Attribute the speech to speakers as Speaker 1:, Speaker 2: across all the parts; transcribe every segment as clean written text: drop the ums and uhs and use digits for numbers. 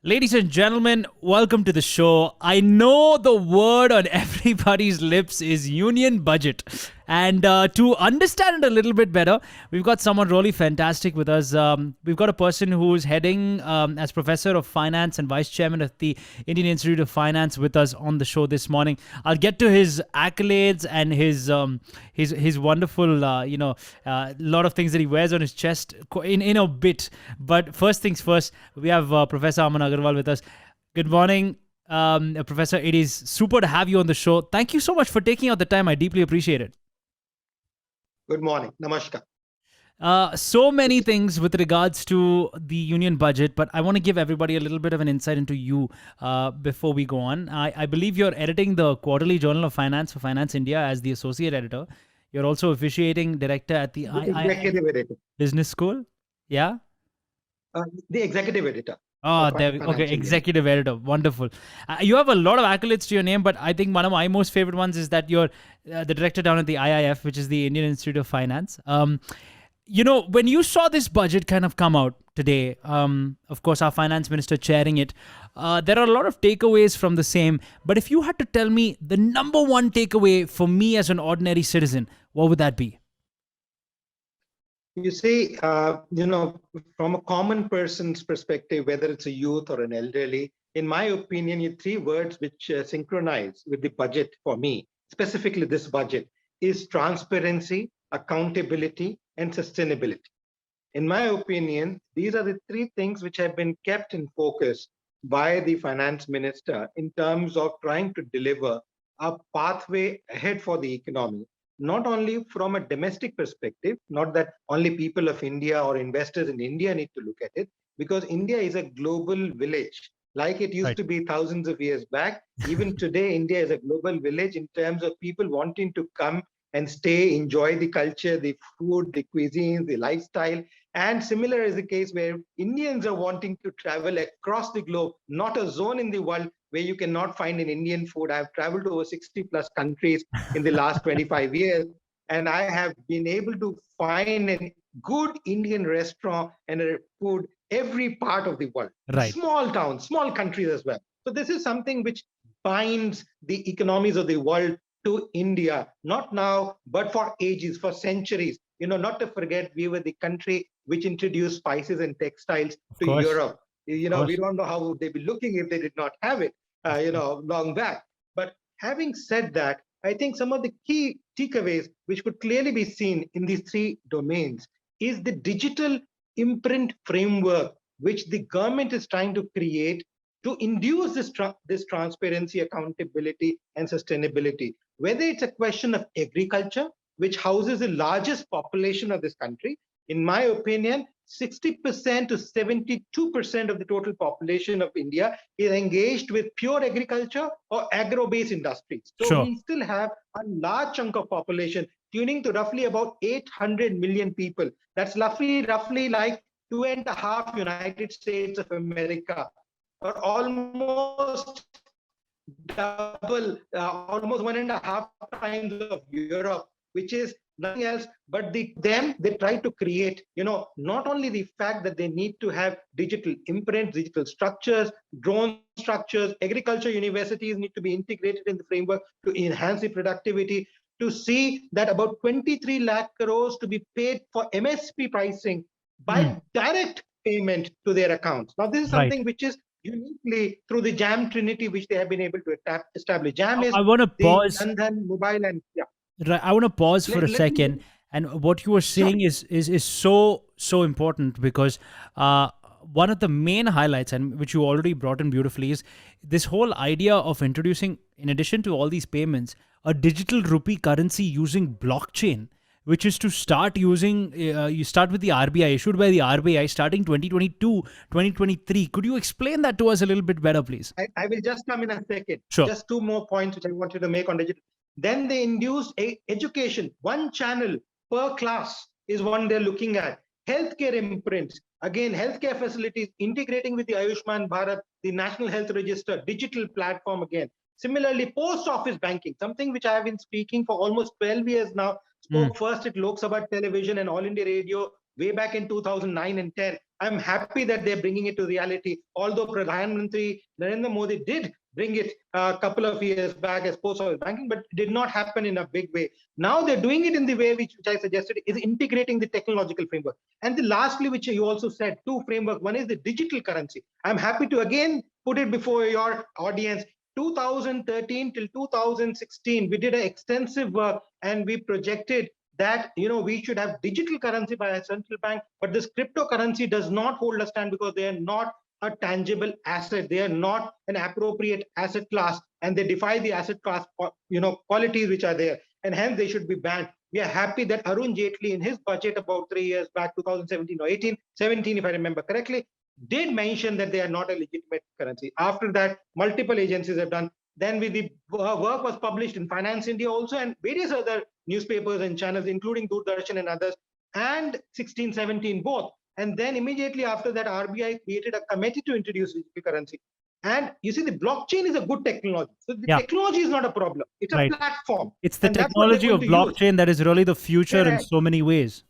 Speaker 1: Ladies and gentlemen, welcome to the show. I know the word on everybody's lips is union budget. And to understand it a little bit better, we've got someone really fantastic with us. We've got a person who's heading as Professor of Finance and Vice Chairman of the Indian Institute of Finance with us on the show this morning. I'll get to his accolades and his wonderful, lot of things that he wears on his chest in a bit. But first things first, we have Professor Aman Agarwal with us. Good morning, Professor. It is super to have you on the show. Thank you so much for taking out the time. I deeply appreciate it.
Speaker 2: Good morning. Namaskar.
Speaker 1: So many things with regards to the union budget, but I want to give everybody a little bit of an insight into you before we go on. I believe you're editing the Quarterly Journal of Finance for Finance India as the associate editor. You're also officiating director at the
Speaker 2: Executive editor.
Speaker 1: Business School. Yeah?
Speaker 2: The executive editor.
Speaker 1: Oh, okay, executive editor. Wonderful. You have a lot of accolades to your name, but I think one of my most favorite ones is that you're the director down at the IIF, which is the Indian Institute of Finance. When you saw this budget kind of come out today, of course, our finance minister chairing it, there are a lot of takeaways from the same. But if you had to tell me the number one takeaway for me as an ordinary citizen, what would that be?
Speaker 2: You see, from a common person's perspective, whether it's a youth or an elderly, in my opinion, three words which synchronize with the budget for me, specifically this budget, is transparency, accountability, and sustainability. In my opinion, these are the three things which have been kept in focus by the finance minister in terms of trying to deliver a pathway ahead for the economy. Not only from a domestic perspective, not that only people of India or investors in India need to look at it, because India is a global village, like it used to be thousands of years back. Even today, India is a global village in terms of people wanting to come and stay, enjoy the culture, the food, the cuisine, the lifestyle. And similar is the case where Indians are wanting to travel across the globe, not a zone in the world where you cannot find an Indian food. I've traveled to over 60 plus countries in the last 25 years, and I have been able to find a good Indian restaurant and a food every part of the world.
Speaker 1: Right.
Speaker 2: Small towns, small countries as well. So this is something which binds the economies of the world to India, not now, but for ages, for centuries. Not to forget, we were the country which introduced spices and textiles to Europe. We don't know how they'd be looking if they did not have it, long back. But having said that, I think some of the key takeaways which could clearly be seen in these three domains is the digital imprint framework which the government is trying to create to induce this transparency, accountability, and sustainability. Whether it's a question of agriculture, which houses the largest population of this country, in my opinion, 60% to 72% of the total population of India is engaged with pure agriculture or agro-based industries. So we still have a large chunk of population tuning to roughly about 800 million people. That's roughly like 2.5 United States of America, or almost double, almost 1.5 times of Europe, which is nothing else but they try to create, not only the fact that they need to have digital imprints, digital structures, drone structures, agriculture universities need to be integrated in the framework to enhance the productivity, to see that about 23 lakh crores to be paid for MSP pricing by direct payment to their accounts. Now, this is something which is uniquely through the JAM Trinity, which they have been able to establish. JAM is
Speaker 1: I want to pause.
Speaker 2: Jandhan, mobile, and
Speaker 1: Right. I want to pause for a second. And what you were saying is so important, because one of the main highlights, and which you already brought in beautifully, is this whole idea of introducing, in addition to all these payments, a digital rupee currency using blockchain, which is to start using, you start with the RBI, issued by the RBI starting 2022, 2023. Could you explain that to us a little bit better, please?
Speaker 2: I will just come in a second.
Speaker 1: Sure.
Speaker 2: Just two more points which I wanted to make on digital. Then they induced education. One channel per class is one they're looking at. Healthcare imprints. Again, healthcare facilities integrating with the Ayushman Bharat, the National Health Register, digital platform again. Similarly, post office banking, something which I have been speaking for almost 12 years now. Spoke first at Lok Sabha Television and All India Radio way back in 2009 and 10. I'm happy that they're bringing it to reality. Although Pradhan Mantri Narendra Modi did bring it a couple of years back as post-office banking, but it did not happen in a big way. Now they're doing it in the way which I suggested, is integrating the technological framework. And the lastly, which you also said, two framework. One is the digital currency. I'm happy to again put it before your audience. 2013 till 2016, we did an extensive work and we projected that we should have digital currency by a central bank, but this cryptocurrency does not hold a stand because they are not a tangible asset. They are not an appropriate asset class, and they defy the asset class qualities which are there, and hence they should be banned. We are happy that Arun Jaitley in his budget about 3 years back, 2017 or 17 if I remember correctly, did mention that they are not a legitimate currency. After that, multiple agencies have done. Then the work was published in Finance India also, and various other newspapers and channels, including Doordarshan and others, and 16, 17 both. And then immediately after that, RBI created a committee to introduce digital currency. And you see, the blockchain is a good technology. So the technology is not a problem. It's a platform.
Speaker 1: It's the technology of blockchain that is really the future in so many ways.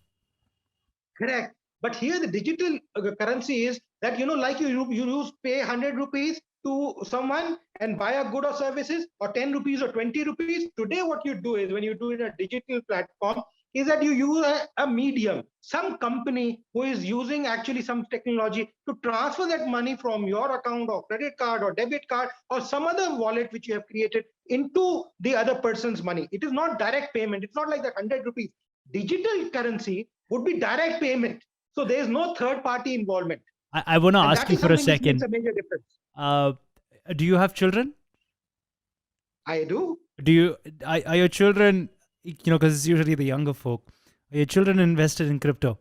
Speaker 2: Correct. But here the digital currency is that, like you pay 100 rupees to someone and buy a good or services, or 10 rupees or 20 rupees. Today, what you do is when you do it in a digital platform, is that you use a medium, some company who is using actually some technology to transfer that money from your account or credit card or debit card or some other wallet which you have created into the other person's money. It is not direct payment. It's not like that 100 rupees. Digital currency would be direct payment. So there is no third party involvement.
Speaker 1: I want to ask you for a second.
Speaker 2: Makes a major difference.
Speaker 1: Do you have children?
Speaker 2: I do.
Speaker 1: Are your children, because it's usually the younger folk, are your children invested in crypto?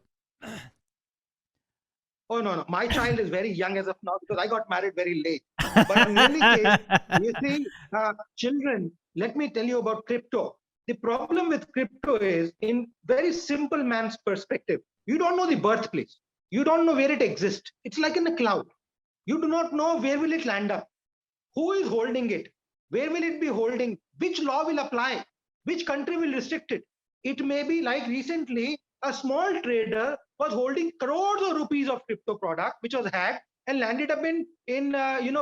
Speaker 2: Oh, no. My child is very young as of now because I got married very late. But in any case, you see, children, let me tell you about crypto. The problem with crypto is, in very simple man's perspective, you don't know the birthplace. You don't know where it exists. It's like in a cloud. You do not know where will it land up. Who is holding it? Where will it be holding? Which law will apply? Which country will restrict it? It may be like recently, a small trader was holding crores of rupees of crypto product, which was hacked and landed up in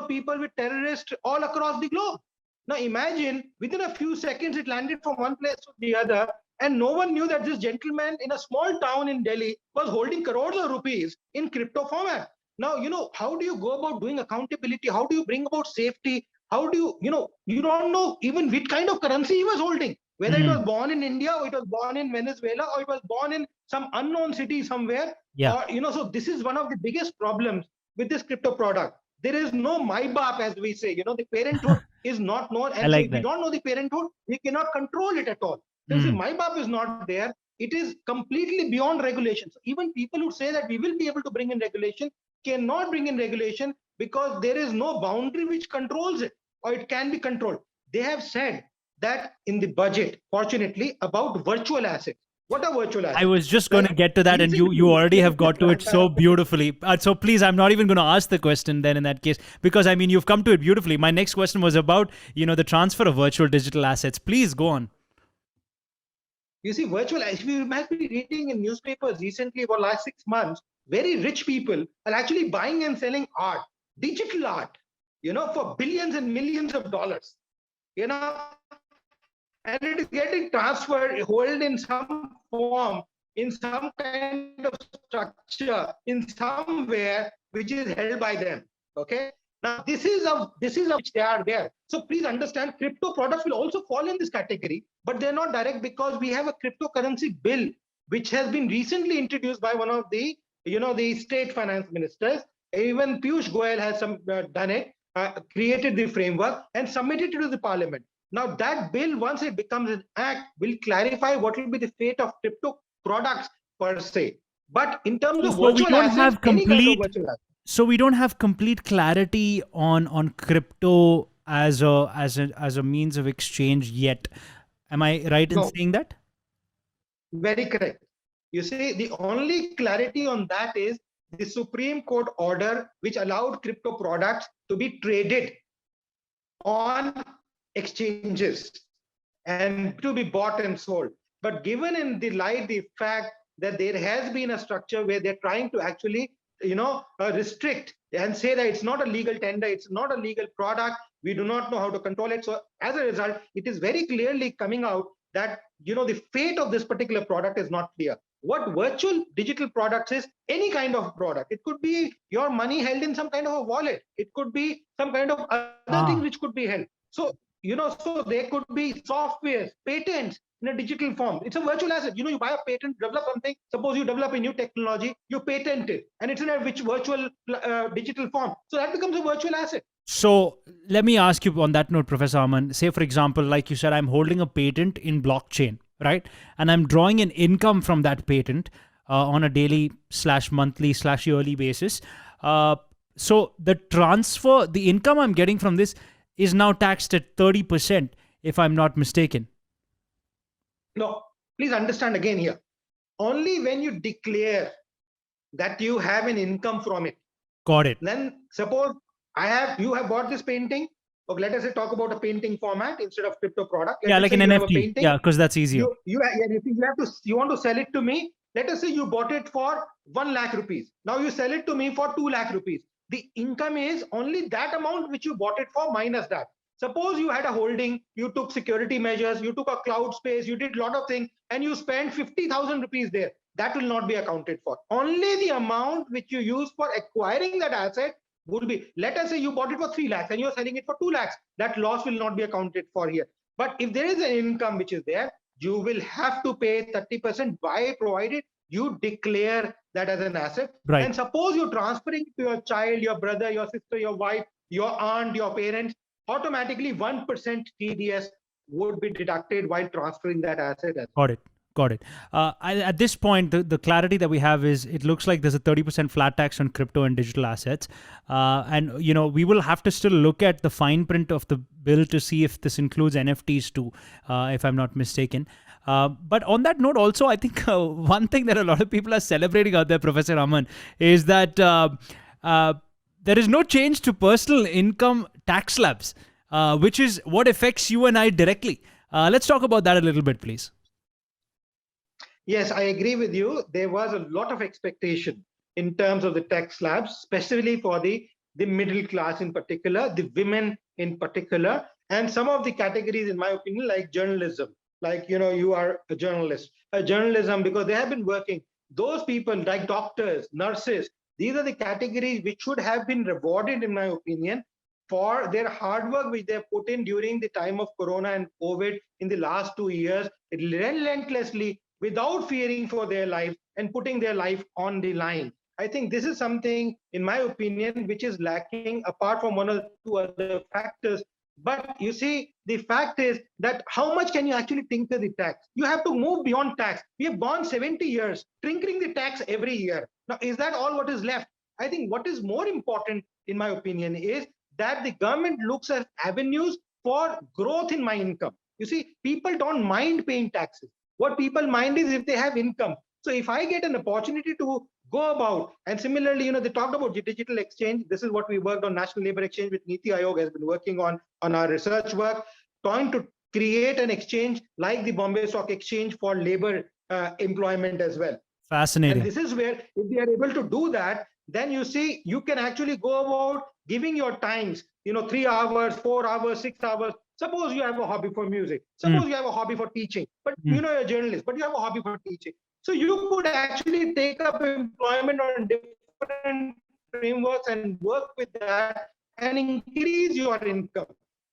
Speaker 2: people with terrorists all across the globe. Now imagine within a few seconds, it landed from one place to the other, and no one knew that this gentleman in a small town in Delhi was holding crores of rupees in crypto format. Now, how do you go about doing accountability? How do you bring about safety? How do you don't know even which kind of currency he was holding, whether it was born in India or it was born in Venezuela or it was born in some unknown city somewhere.
Speaker 1: Yeah.
Speaker 2: Or, so this is one of the biggest problems with this crypto product. There is no MyBap, as we say, the parenthood is not known. And so if we don't know the parenthood, we cannot control it at all. So if MyBap is not there, it is completely beyond regulation. So even people who say that we will be able to bring in regulation cannot bring in regulation because there is no boundary which controls it, or it can be controlled. They have said that in the budget, fortunately, about virtual assets. What are virtual assets?
Speaker 1: I was just going to get to that, and you already have got to it so beautifully. So please, I'm not even going to ask the question then in that case, because I mean, you've come to it beautifully. My next question was about, the transfer of virtual digital assets. Please go on.
Speaker 2: You see, virtual, if you might be reading in newspapers recently for last 6 months, very rich people are actually buying and selling art, digital art, for billions and millions of dollars, and it is getting transferred, held in some form, in some kind of structure, in somewhere which is held by them. Okay. Now this is which they are there. So please understand, crypto products will also fall in this category, but they're not direct because we have a cryptocurrency bill which has been recently introduced by one of the the state finance ministers. Even Piyush Goyal has done it, created the framework and submitted it to the parliament. Now that bill, once it becomes an act, will clarify what will be the fate of crypto products per se. But in terms of virtual assets, any kind of virtual assets.
Speaker 1: So we don't have complete clarity on crypto as a means of exchange yet. Am I right in saying that?
Speaker 2: Very correct. You see, the only clarity on that is the Supreme Court order which allowed crypto products to be traded on exchanges and to be bought and sold. But given in the light the fact that there has been a structure where they're trying to actually restrict and say that it's not a legal tender, it's not a legal product, we do not know how to control it. So as a result, it is very clearly coming out that the fate of this particular product is not clear. What virtual digital products is any kind of product. It could be your money held in some kind of a wallet. It could be some kind of other thing which could be held. So, so there could be software, patents in a digital form. It's a virtual asset. You buy a patent, develop something. Suppose you develop a new technology, you patent it, and it's in a virtual digital form. So that becomes a virtual asset.
Speaker 1: So let me ask you on that note, Professor Aman, say for example, like you said, I'm holding a patent in blockchain, right? And I'm drawing an income from that patent on a daily / monthly / yearly basis. So the income I'm getting from this is now taxed at 30%, if I'm not mistaken.
Speaker 2: No, please understand again here. Only when you declare that you have an income from it.
Speaker 1: Got it.
Speaker 2: Then suppose you have bought this painting. Okay, let us say talk about a painting format instead of crypto product.
Speaker 1: Yeah, like an NFT. Yeah, because that's easier.
Speaker 2: You want to sell it to me. Let us say you bought it for 1 lakh rupees. Now you sell it to me for 2 lakh rupees. The income is only that amount which you bought it for minus that. Suppose you had a holding, you took security measures, you took a cloud space, you did a lot of things, and you spent 50,000 rupees there. That will not be accounted for. Only the amount which you use for acquiring that asset would be. Let us say you bought it for 3 lakhs and you're selling it for 2 lakhs. That loss will not be accounted for here. But if there is an income which is there, you will have to pay 30% by provided you declare that as an asset.
Speaker 1: Right.
Speaker 2: And suppose you're transferring to your child, your brother, your sister, your wife, your aunt, your parents, automatically 1% TDS would be deducted while transferring that asset.
Speaker 1: Got it. At this point, the clarity that we have is it looks like there's a 30% flat tax on crypto and digital assets. And, we will have to still look at the fine print of the bill to see if this includes NFTs too, if I'm not mistaken. But on that note, also, I think one thing that a lot of people are celebrating out there, Professor Aman, is that there is no change to personal income tax slabs, which is what affects you and I directly. Let's talk about that a little bit, please.
Speaker 2: Yes, I agree with you. There was a lot of expectation in terms of the tax slabs, especially for the middle class in particular, the women in particular, and some of the categories, in my opinion, like journalism. Like, you are a journalism, because they have been working. Those people like doctors, nurses, these are the categories which should have been rewarded, in my opinion, for their hard work which they have put in during the time of Corona and COVID in the last 2 years, relentlessly, without fearing for their life and putting their life on the line. I think this is something, in my opinion, which is lacking apart from one or two other factors. But you see, the fact is that how much can you actually tinker the tax? You have to move beyond tax. We have gone 70 years tinkering the tax every year. Now, is that all what is left? I think what is more important, in my opinion, is that the government looks at avenues for growth in my income. You see, people don't mind paying taxes. What people mind is if they have income. So if I get an opportunity to go about, and similarly, they talked about digital exchange. This is what we worked on. National Labor Exchange with Niti Aayog has been working on our research work, trying to create an exchange like the Bombay Stock Exchange for labor employment as well.
Speaker 1: Fascinating.
Speaker 2: And this is where, if they are able to do that, then you see, you can actually go about giving your times, 3 hours, 4 hours, 6 hours. Suppose you have a hobby for music. Suppose you have a hobby for teaching, but you're a journalist, but you have a hobby for teaching. So you could actually take up employment on different frameworks and work with that and increase your income.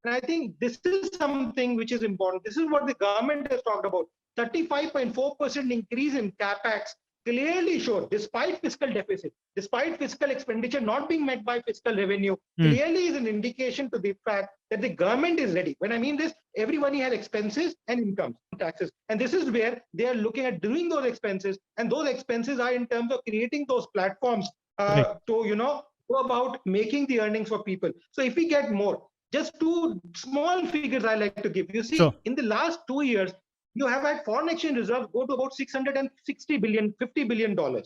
Speaker 2: And I think this is something which is important. This is what the government has talked about. 35.4% increase in capex clearly show, despite fiscal deficit, despite fiscal expenditure not being met by fiscal revenue, clearly is an indication to the fact that the government is ready. When I mean this, everybody has expenses and incomes, taxes. And this is where they are looking at doing those expenses. And those expenses are in terms of creating those platforms to, go about making the earnings for people. So if we get more, just two small figures I like to give. You see, in the last 2 years, you have had foreign exchange reserves go to about $660 billion, $50 billion.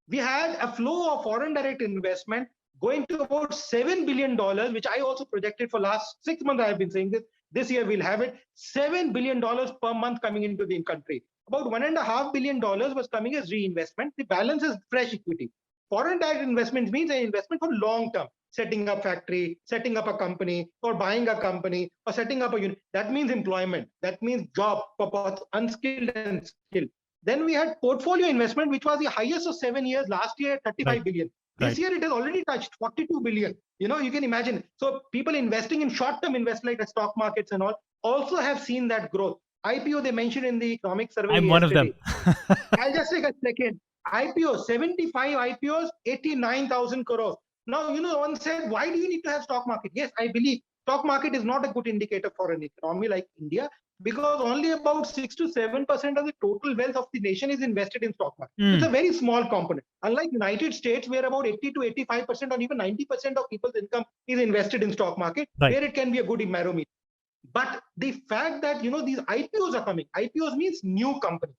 Speaker 2: We had a flow of foreign direct investment going to about $7 billion, which I also projected for last 6 months. I have been saying this. This year we'll have it $7 billion per month coming into the country. About $1.5 billion was coming as reinvestment. The balance is fresh equity. Foreign direct investment means an investment for long term, setting up factory, setting up a company, or buying a company, or setting up a unit. That means employment. That means job for both unskilled and skilled. Then we had portfolio investment, which was the highest of 7 years. Last year, 35 billion. This year, it has already touched 42 billion. You can imagine. So people investing in short-term investment like the stock markets and all also have seen that growth. IPO, they mentioned in the economic survey
Speaker 1: I'm one of them.
Speaker 2: I'll just take a second. IPO, 75 IPOs, 89,000 crores. Now, one said, why do you need to have stock market? Yes, I believe stock market is not a good indicator for an economy like India, because only about 6 to 7% of the total wealth of the nation is invested in stock market. It's a very small component. Unlike United States, where about 80 to 85% or even 90% of people's income is invested in stock market, where it can be a good barometer. But the fact that, these IPOs are coming, IPOs means new companies,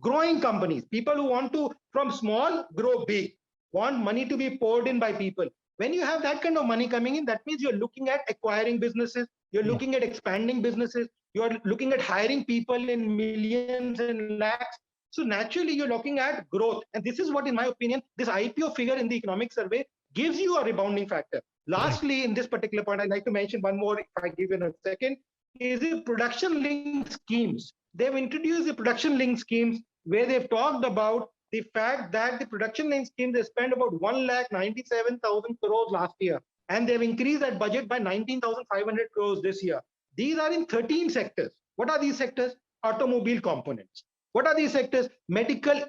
Speaker 2: growing companies, people who want to, from small, grow big, want money to be poured in by people. When you have that kind of money coming in, that means you're looking at acquiring businesses, you're looking at expanding businesses, you're looking at hiring people in millions and lakhs. So naturally, you're looking at growth. And this is what, in my opinion, this IPO figure in the economic survey gives you a rebounding factor. Lastly, in this particular point, I'd like to mention one more, if I give you a second, is the production-linked schemes. They've introduced the production-linked schemes where they've talked about the fact that the production-linked schemes, they spent about 1,97,000 crores last year, and they've increased that budget by 19,500 crores this year. These are in 13 sectors. What are these sectors? Automobile components. What are these sectors?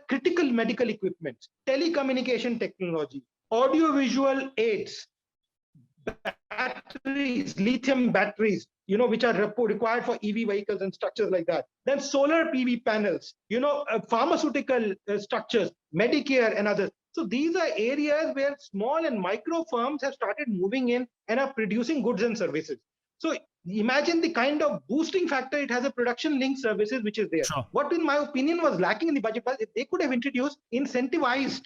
Speaker 2: Critical medical equipment, telecommunication technology, audiovisual aids, batteries, lithium batteries, which are required for EV vehicles and structures like that. Then solar PV panels, pharmaceutical structures, Medicare and others. So these are areas where small and micro firms have started moving in and are producing goods and services. So imagine the kind of boosting factor it has, a production linked services which is there. Sure. What in my opinion was lacking in the budget was if they could have introduced incentivized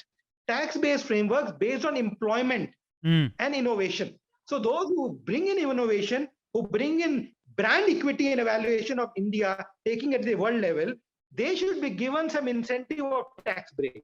Speaker 2: tax-based frameworks based on employment and innovation. So those who bring in innovation, who bring in brand equity and evaluation of India, taking at the world level, they should be given some incentive of tax break.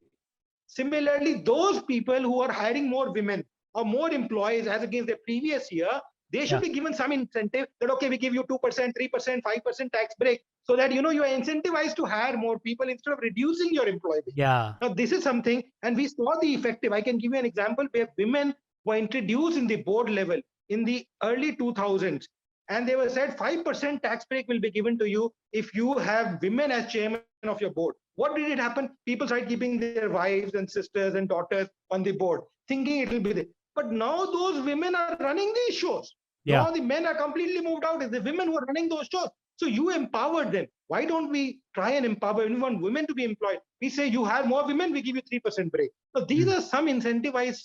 Speaker 2: Similarly, those people who are hiring more women or more employees as against the previous year, they should be given some incentive that, okay, we give you 2%, 3%, 5% tax break so that, you are incentivized to hire more people instead of reducing your employee base.
Speaker 1: Yeah.
Speaker 2: Now, this is something, and we saw the effective. I can give you an example where women were introduced in the board level in the early 2000s. And they were said 5% tax break will be given to you if you have women as chairman of your board. What did it happen? People started keeping their wives and sisters and daughters on the board, thinking it will be there. But now those women are running these shows. Yeah. Now the men are completely moved out. It's the women who are running those shows. So you empowered them. Why don't we try and empower? We want women to be employed. We say you have more women, we give you 3% break. So these are some incentivized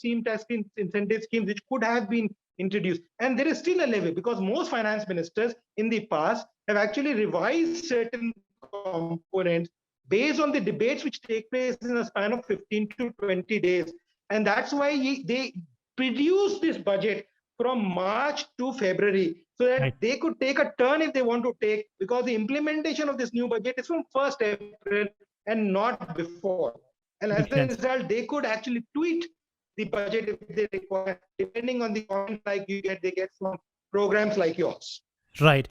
Speaker 2: incentive schemes which could have been introduced. And there is still a levy because most finance ministers in the past have actually revised certain components based on the debates which take place in a span of 15 to 20 days. And that's why they produce this budget from March to February so that they could take a turn if they want to take, because the implementation of this new budget is from 1st April and not before. And as a result, they could actually tweak the budget if they require, depending on the content like they get from programs like yours.
Speaker 1: Right.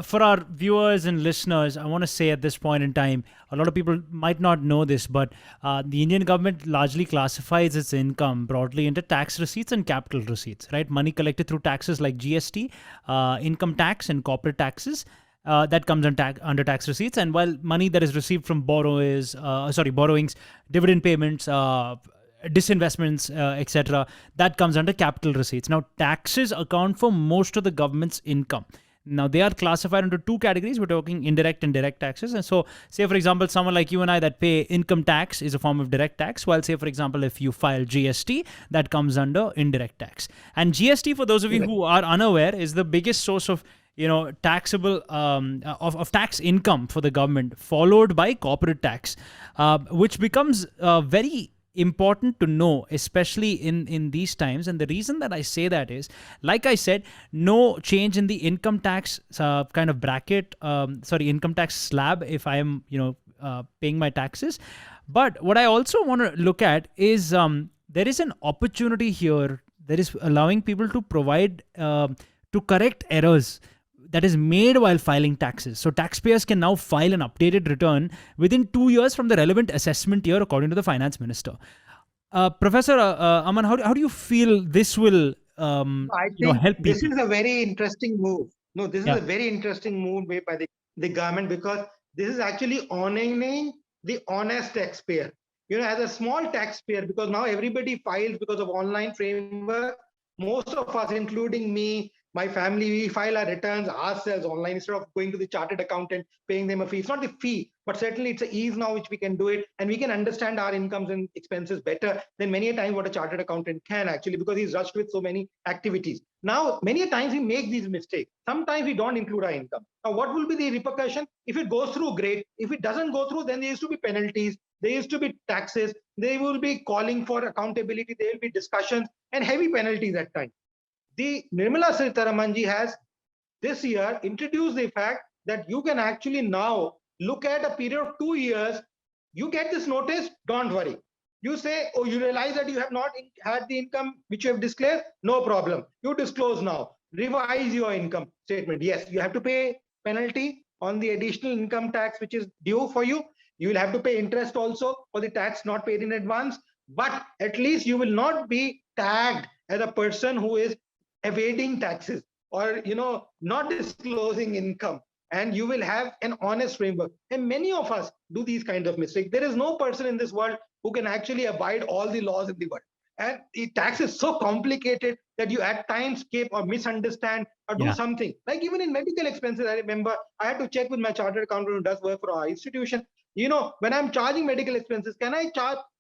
Speaker 1: For our viewers and listeners, I want to say at this point in time, a lot of people might not know this, but the Indian government largely classifies its income broadly into tax receipts and capital receipts, right? Money collected through taxes like GST, income tax and corporate taxes. That comes under tax receipts, and while money that is received from borrowings, dividend payments, disinvestments, etc., that comes under capital receipts. Now, taxes account for most of the government's income. Now, they are classified into two categories. We're talking indirect and direct taxes. And so, say, for example, someone like you and I that pay income tax is a form of direct tax, while, say, for example, if you file GST, that comes under indirect tax. And GST, for those of you who are unaware, is the biggest source of taxable of tax income for the government, followed by corporate tax, which becomes very important to know, especially in these times. And the reason that I say that is, like I said, no change in the income tax kind of bracket, income tax slab if I am, paying my taxes. But what I also want to look at is there is an opportunity here that is allowing people to provide to correct errors that is made while filing taxes. So taxpayers can now file an updated return within 2 years from the relevant assessment year, according to the finance minister. Professor Aman, how do you feel this will
Speaker 2: I think
Speaker 1: help
Speaker 2: this
Speaker 1: people?
Speaker 2: is a very interesting move. No, this is
Speaker 1: Yeah,
Speaker 2: a very interesting move made by the government, because this is actually honoring the honest taxpayer. As a small taxpayer, because now everybody files because of online framework. Most of us, including me, my family, we file our returns ourselves online instead of going to the chartered accountant, paying them a fee. It's not the fee, but certainly it's an ease now which we can do it, and we can understand our incomes and expenses better than many a time what a chartered accountant can, actually, because he's rushed with so many activities. Now, many a times we make these mistakes. Sometimes we don't include our income. Now, what will be the repercussion? If it goes through, great. If it doesn't go through, then there used to be penalties, there used to be taxes, they will be calling for accountability, there will be discussions and heavy penalties at times. The Nirmala Sitharamanji has this year introduced the fact that you can actually now look at a period of 2 years. You get this notice, don't worry. You say, oh, you realize that you have not had the income which you have declared, no problem. You disclose now. Revise your income statement. Yes, you have to pay penalty on the additional income tax which is due for you. You will have to pay interest also for the tax not paid in advance. But at least you will not be tagged as a person who is evading taxes or not disclosing income, and you will have an honest framework. And many of us do these kinds of mistakes. There is no person in this world who can actually abide all the laws in the world, and the tax is so complicated that you at times escape or misunderstand or do
Speaker 1: yeah,
Speaker 2: something. Like even in medical expenses, I remember I had to check with my chartered accountant who does work for our institution. When I'm charging medical expenses, can I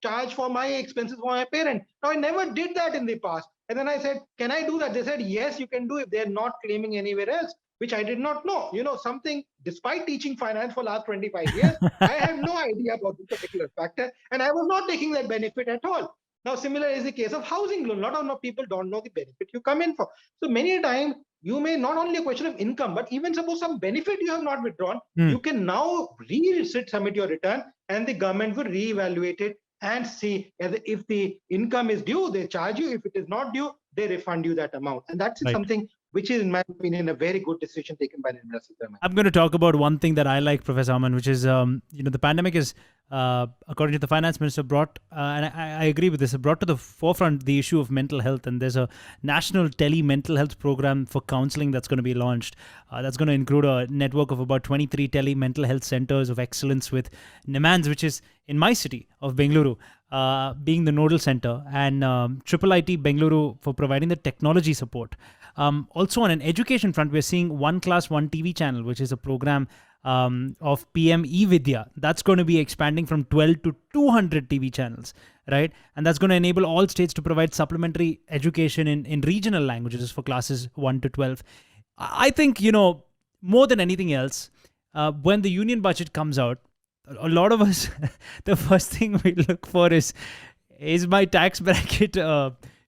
Speaker 2: charge for my expenses for my parent? Now, I never did that in the past. And then I said, can I do that? They said, yes, you can do if they're not claiming anywhere else, which I did not know. Something, despite teaching finance for last 25 years, I had no idea about this particular factor, and I was not taking that benefit at all. Now, similar is the case of housing loan. A lot of people don't know the benefit you come in for. So many times, you may not only a question of income, but even suppose some benefit you have not withdrawn,
Speaker 1: Hmm.
Speaker 2: you can now submit your return, and the government will reevaluate it and see if the income is due, they charge you. If it is not due, they refund you that amount. And that's
Speaker 1: Right.
Speaker 2: something which is, in my opinion, a very good decision taken by the industry.
Speaker 1: I'm going to talk about one thing that I like, Professor Aman, which is, the pandemic is, according to the finance minister, brought, and I agree with this, it brought to the forefront the issue of mental health. And there's a national tele mental health program for counseling that's going to be launched. That's going to include a network of about 23 tele mental health centers of excellence, with NIMANS, which is in my city of Bengaluru, being the nodal center, and Triple IT Bengaluru for providing the technology support. Also, on an education front, we're seeing One Class, One TV channel, which is a program of PM eVidya. That's going to be expanding from 12 to 200 TV channels, right? And that's going to enable all states to provide supplementary education in regional languages for classes 1 to 12. I think, more than anything else, when the union budget comes out, a lot of us, the first thing we look for is my tax bracket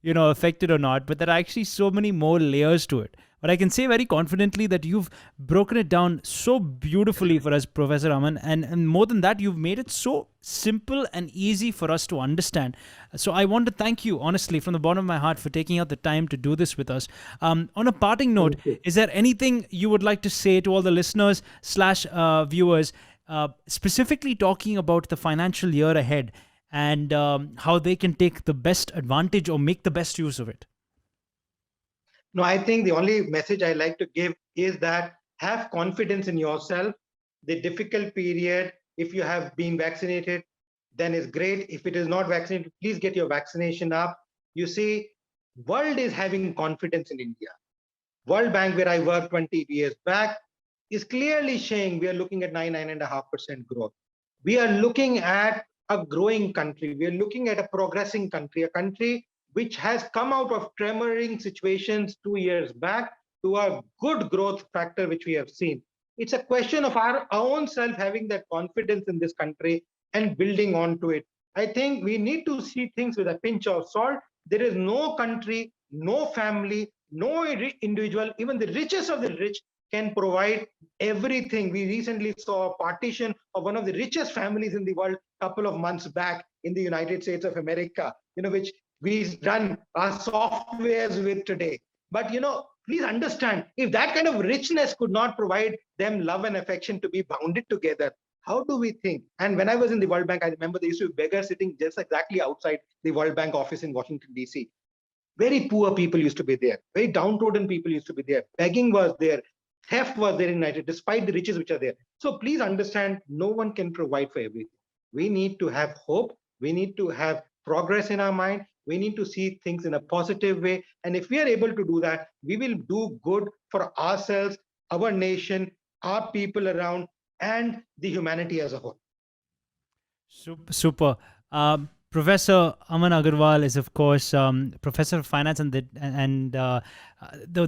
Speaker 1: affected or not? But there are actually so many more layers to it. But I can say very confidently that you've broken it down so beautifully for us, Professor Aman. And more than that, you've made it so simple and easy for us to understand. So I want to thank you, honestly, from the bottom of my heart, for taking out the time to do this with us. On a parting note, is there anything you would like to say to all the listeners slash viewers, specifically talking about the financial year ahead, and how they can take the best advantage or make the best use of it?
Speaker 2: No, I think the only message I like to give is that have confidence in yourself. The difficult period, if you have been vaccinated, then is great. If it is not vaccinated, please get your vaccination up. You see, world is having confidence in India. World Bank, where I worked 20 years back, is clearly saying we are looking at 9.5% growth. We are looking at a growing country. We are looking at a progressing country, a country which has come out of tremoring situations 2 years back to a good growth factor, which we have seen. It's a question of our own self having that confidence in this country and building onto it. I think we need to see things with a pinch of salt. There is no country, no family, no individual, even the richest of the rich, can provide everything. We recently saw a partition of one of the richest families in the world a couple of months back in the United States of America, which we run our softwares with today. But please understand, if that kind of richness could not provide them love and affection to be bounded together, how do we think? And when I was in the World Bank, I remember there used to be beggars sitting just exactly outside the World Bank office in Washington, D.C. Very poor people used to be there. Very downtrodden people used to be there. Begging was there. Theft was there in United, despite the riches which are there. So please understand, no one can provide for everything. We need to have hope. We need to have progress in our mind. We need to see things in a positive way. And if we are able to do that, we will do good for ourselves, our nation, our people around, and the humanity as a whole.
Speaker 1: Super. Professor Aman Agarwal is, of course, professor of finance, and the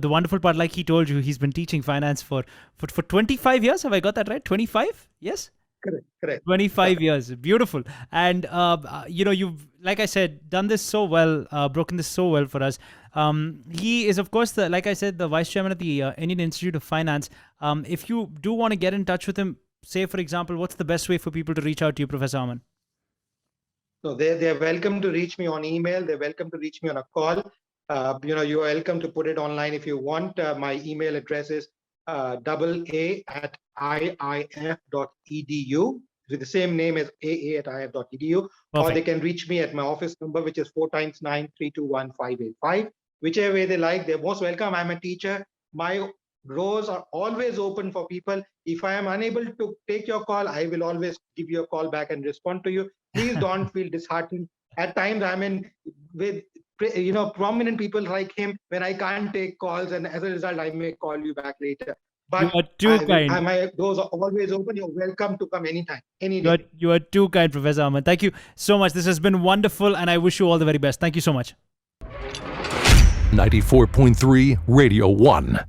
Speaker 1: wonderful part, like he told you, he's been teaching finance for 25 years. Have I got that right? 25? Yes.
Speaker 2: Correct.
Speaker 1: 25 years. Beautiful. And you've, like I said, done this so well, broken this so well for us. He is, of course, like I said, the vice chairman of the Indian Institute of Finance. If you do want to get in touch with him, say, for example, what's the best way for people to reach out to you, Professor Aman?
Speaker 2: So they're welcome to reach me on email. They're welcome to reach me on a call. You're welcome to put it online if you want. My email address is aa@iif.edu, with the same name as aa@iif.edu. Or they can reach me at my office number, which is 4x9 321 Whichever way they like, they're most welcome. I'm a teacher. My doors are always open for people. If I am unable to take your call, I will always give you a call back and respond to you. Please don't feel disheartened. At times I'm in with prominent people like him when I can't take calls, and as a result, I may call you back later. But
Speaker 1: you are too kind.
Speaker 2: My doors are always open. You're welcome to come anytime, any day.
Speaker 1: You are too kind, Professor Aman. Thank you so much. This has been wonderful, and I wish you all the very best. Thank you so much.
Speaker 3: 94.3 Radio 1.